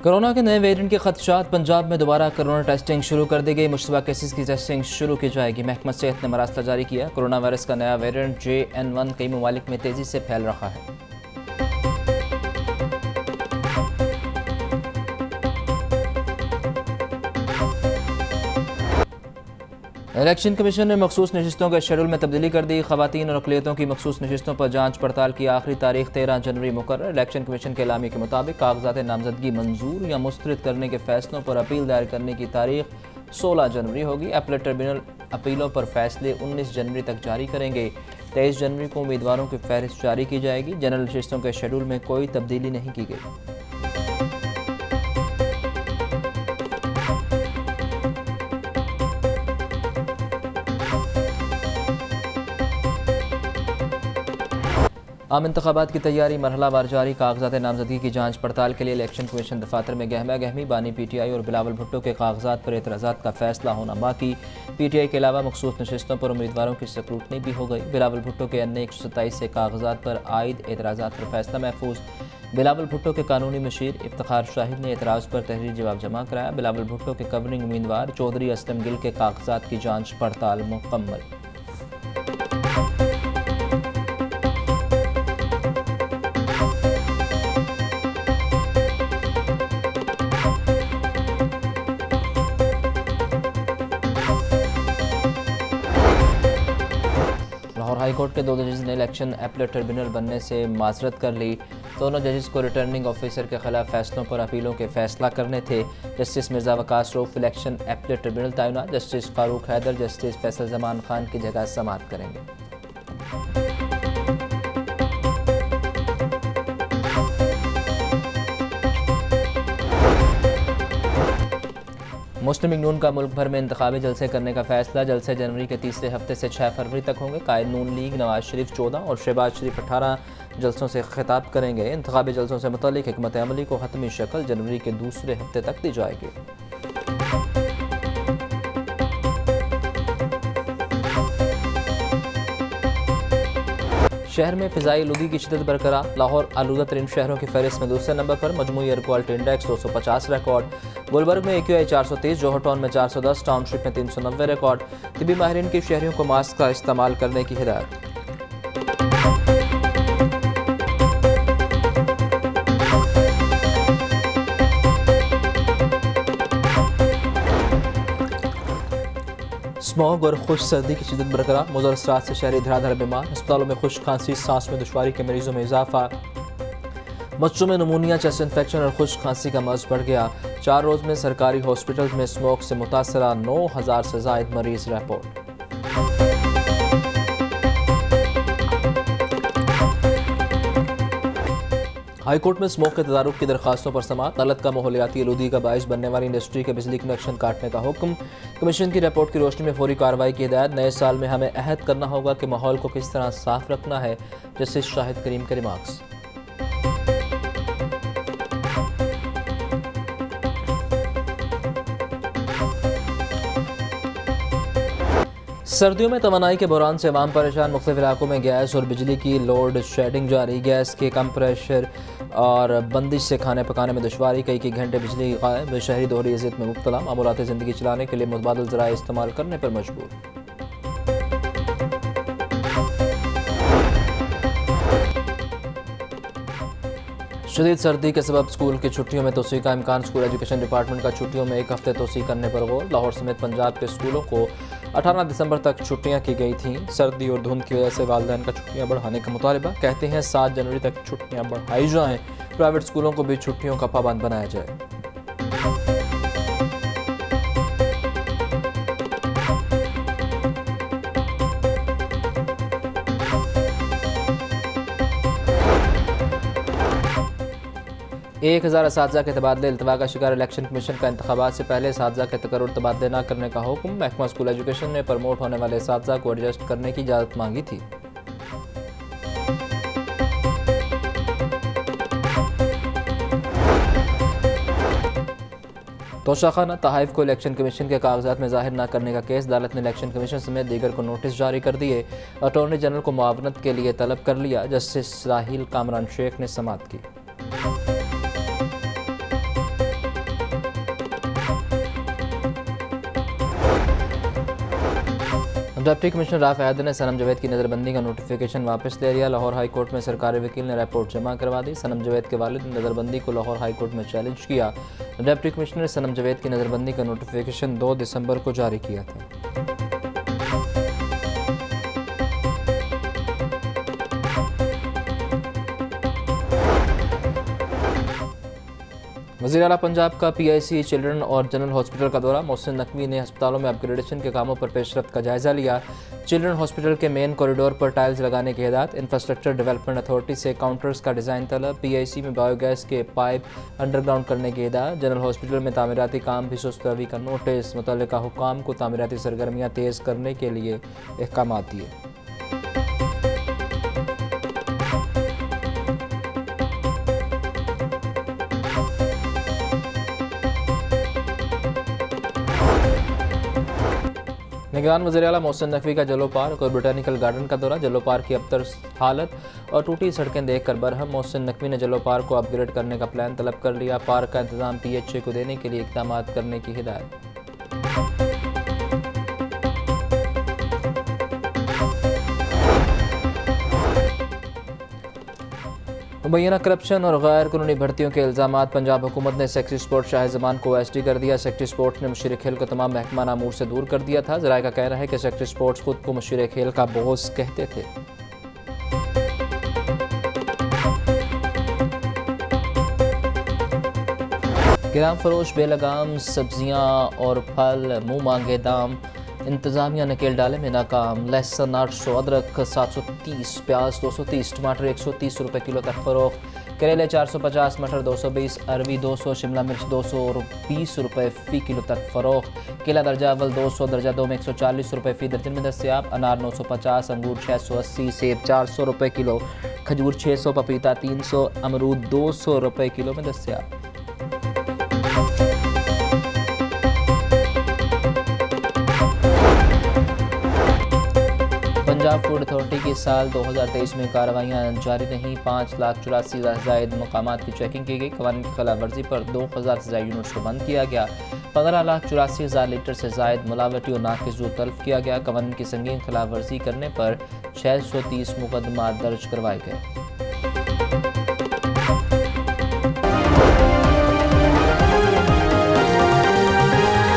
Corona के नए variant के खदशात। पंजाब में दोबारा कोरोना टेस्टिंग शुरू कर दी गई। मुश्तबा केसेस की टेस्टिंग शुरू की जाएगी। महकमा सेहत ने मरासला जारी किया। कोरोना वायरस का नया वेरिएंट JN1 कई ममालिक में तेज़ी से फैल रहा है। इलेक्शन कमीशन ने मखसूस नशिस्तों के शेड्यूल में तब्दीली कर दी। ख़वातीन और अक़लियतों की मखसूस नशिस्तों पर जांच पड़ताल की आखिरी तारीख 13 जनवरी मुकर्रर। इलेक्शन कमीशन के एलामी के मुताबिक कागजात नामजदगी मंजूर या मुस्तरद करने के फैसलों पर अपील दायर करने की तारीख 16 जनवरी होगी। अपीलेट ट्रिब्यूनल अपीलों पर फैसले 19 जनवरी तक जारी करेंगे। 23 जनवरी को उम्मीदवारों की फहरिस्त जारी की जाएगी। जनरल नशिस्तों के शेड्यूल में कोई तब्दीली नहीं की गई। आम इंतखाबात की तैयारी मरहलावार जारी। कागजात नामजदगी की जांच पड़ताल के लिए इलेक्शन कमीशन दफातर में गहमा गहमी। बानी PTI और बिलावल भुट्टो के कागजात पर एतराज़ात का फैसला होना बाकी। PTI के अलावा मखसूस नशिस्तों पर उम्मीदवारों की स्क्रूटनी भी हो गई। बिलावल भुट्टो के अन्य 127 से कागजात पर आयद एतराज़ात पर फैसला महफूज। बिलावल भुट्टो के कानूनी मशीर इफ्तिखार शाहिद ने एतराज़ पर तहरीरी जवाब जमा कराया। बिलावल भुट्टो के कवरिंग उम्मीदवार चौधरी असलम गिल के कागजात की जाँच पड़ताल मुकम्मल। लाहौर हाई कोर्ट के 2 जजेस ने इलेक्शन अपीलेट ट्रिब्यूनल बनने से माजरत कर ली। दोनों जजेस को रिटर्निंग ऑफिसर के खिलाफ फैसलों पर अपीलों के फैसला करने थे। Justice Mirza Waqas Rauf election appellate tribunal तैनात। जस्टिस फारूक हैदर जस्टिस फैसल जमान खान की जगह समाअत करेंगे। मुस्लिम लीग नून का मुल्क भर में इंतखाबी जलसे करने का फैसला। जलसे जनवरी के तीसरे हफ्ते से 6 फरवरी तक होंगे। कायद नून लीग नवाज शरीफ 14 और शहबाज शरीफ 18 जलसों से खिताब करेंगे। इंतखाबी जलसों से मुतालिक हिकमत अमली को हतमी शक्ल जनवरी के दूसरे हफ्ते तक दी जाएगी। शहर में फ़िज़ाई आलूगी की शिद्दत बरकरार। लाहौर आलूदा तरीन शहरों की फहरिस्त में दूसरे नंबर पर। मजमूई air quality index 250 record. Gulberg में AQI 430, जौहर टाउन में 410, टाउनशिप में 390 रिकॉर्ड। तिबी माहिरीन की शहरियों को मास्क का इस्तेमाल करने की हिदायत। स्मॉग और खुश सर्दी की शिद्दत बरकरार। मुज़र असरात से शहरी धड़ाधड़ बीमार। अस्पतालों में खुश खांसी सांस में दुश्वारी के मरीजों में इजाफा। बच्चों में नमूनिया चेस्ट इन्फेक्शन और खुश खांसी का मर्ज बढ़ गया। 4 रोज़ में सरकारी हॉस्पिटल में स्मोक से मुतासरा 9000 से ज़ायद मरीज रिपोर्ट। हाई कोर्ट में स्मोक के तदारुक की दरखास्तों पर समाअत। अदालत का माहौलियाती आलूदगी का बाइस बनने वाली इंडस्ट्री के बिजली कनेक्शन काटने का हुक्म। कमीशन की रिपोर्ट की रोशनी में फौरी कार्रवाई की हिदायत। नए साल में हमें अहद करना होगा कि माहौल को किस तरह साफ रखना है। जस्टिस शाहिद करीम के रिमार्क्स। सर्दियों में तवानाई के बहरान से अवाम परेशान। मुख्तलिफ इलाकों में गैस और बिजली की लोड शेडिंग जारी। गैस के कम प्रेशर और बंदिश से खाने पकाने में दुश्वारी। कई घंटे बिजली गायब। शहरी दोहरी अज़ियत में मुब्तला। मामूलात ज़िंदगी चलाने के लिए मुतबादिल ज़राए इस्तेमाल करने पर मजबूर। शदीद सर्दी के सबब स्कूल की छुट्टियों में तोसी का इम्कान। स्कूल एजुकेशन डिपार्टमेंट का छुट्टियों में 1 हफ्ते तोसी करने पर गौर। लाहौर समेत पंजाब के स्कूलों को 18 दिसंबर तक छुट्टियां की गई थीं। सर्दी और धुंध की वजह से वालिदैन का छुट्टियां बढ़ाने का मुतालबा। कहते हैं 7 जनवरी तक छुट्टियां बढ़ाई जाएं। प्राइवेट स्कूलों को भी छुट्टियों का पाबंद बनाया जाए। एक 1000 असातिज़ा के तबादले। इल्तवा का शिकार इलेक्शन कमीशन का इंतखाबात से पहले असातिज़ा के तकर्रुर तबादले न करने का हुक्म। महकमा स्कूल एजुकेशन ने प्रमोट होने वाले असातिज़ा को एडजस्ट करने की इजाज़त मांगी थी। तोशाखाना तहाइफ को इलेक्शन कमीशन के कागजात में जाहिर न करने का केस। अदालत ने इलेक्शन कमीशन समेत दीगर को नोटिस जारी कर दिए। अटॉर्नी जनरल को मुआवनत के लिए तलब कर लिया। जस्टिस साहिल कामरान शेख ने समाअत की। डिप्टी कमिश्नर राफ अहद ने सनम जावेद की नज़रबंदी का नोटिफिकेशन वापस ले लिया। लाहौर हाई कोर्ट में सरकारी वकील ने रिपोर्ट जमा करवा दी। सनम जावेद के वालिद ने नज़रबंदी को लाहौर हाई कोर्ट में चैलेंज किया। डिप्टी कमिश्नर ने सनम जावेद की नज़रबंदी का नोटिफिकेशन 2 दिसंबर को जारी किया था। वज़ीर आला पंजाब का PIC चिल्ड्रन और जनरल हॉस्पिटल का दौरा। मोहसिन नकवी ने अस्पतालों में अपग्रेडेशन के कामों पर पेशरफ्त का जायज़ा लिया। चिल्ड्रन हॉस्पिटल के मेन कॉरिडोर पर टाइल्स लगाने की हिदायत। इंफ्रास्ट्रक्चर डेवलपमेंट अथॉरिटी से काउंटर्स का डिज़ाइन तलब। PIC में बायोगैस के पाइप अंडरग्राउंड करने की हिदायत। जनरल हॉस्पिटल में तामीराती काम भी सुस्त रवि का नोटिस। मुतल्लिका हुकाम को तामीराती सरगर्मियाँ तेज़ करने के लिए अहकाम दिए। निगरान वज़ीर आला मोहसिन नकवी का जलो पार्क और बोटानिकल गार्डन का दौरा। जलो पार्क की अबतर हालत और टूटी सड़कें देखकर बरहम। मोहसिन नकवी ने जलो पार्क को अपग्रेड करने का प्लान तलब कर लिया। पार्क का इंतजाम PHA को देने के लिए इक़दाम करने की हिदायत। मुबैना करप्शन और गैर कानूनी भर्तियों के इल्ज़ामात। पंजाब हुकूमत ने सेक्रेटरी स्पोर्ट शाह जमान को OSD कर दिया। सेक्रेटरी स्पोर्ट्स ने मुशीर खेल को तमाम महकमा नामूर से दूर कर दिया था। ज़राए का कहना है कि सेक्रेटरी स्पोर्ट्स खुद को मुशीर खेल का बॉस कहते थे। गिराम फरोश बेलगाम सब्जियां और फल मुँह मांगे दाम। इंतज़ामिया ने केल डाले में नाकाम। लहसुन 800, अदरक 730, प्याज 230, टमाटर 130 रुपये किलो तक फ़रोख्त। करेले 450, मटर 220, अरवी 200, शिमला मिर्च 220 रुपये फ़ी किलो तक फ़रोख्त। केला दर्जा अव्वल 200, दर्जा 2 में 140 रुपये फ़ी दर्जन में दस्तियाब। अनार 950, अंगूर 680, सेब 400 रुपये किलो, खजूर 600, पपीता 300, अमरूद 200 रुपये किलो में दस्तियाब। पंजाब फूड अथॉरिटी की साल 2023 में कार्रवाइयाँ जारी रहीं। 5,84,000 से ज़ायद मकामात की चेकिंग की गई। क़वानीन की खिलाफ वर्जी पर 2,000 से ज़ायद यूनिट्स को बंद किया गया। 15,84,000 लीटर से ज़ायद मिलावटी और नाकिस दूध तल्फ किया गया। क़वानीन की संगीन खिलाफ वर्जी करने पर 630 मुकदमा दर्ज करवाए गए।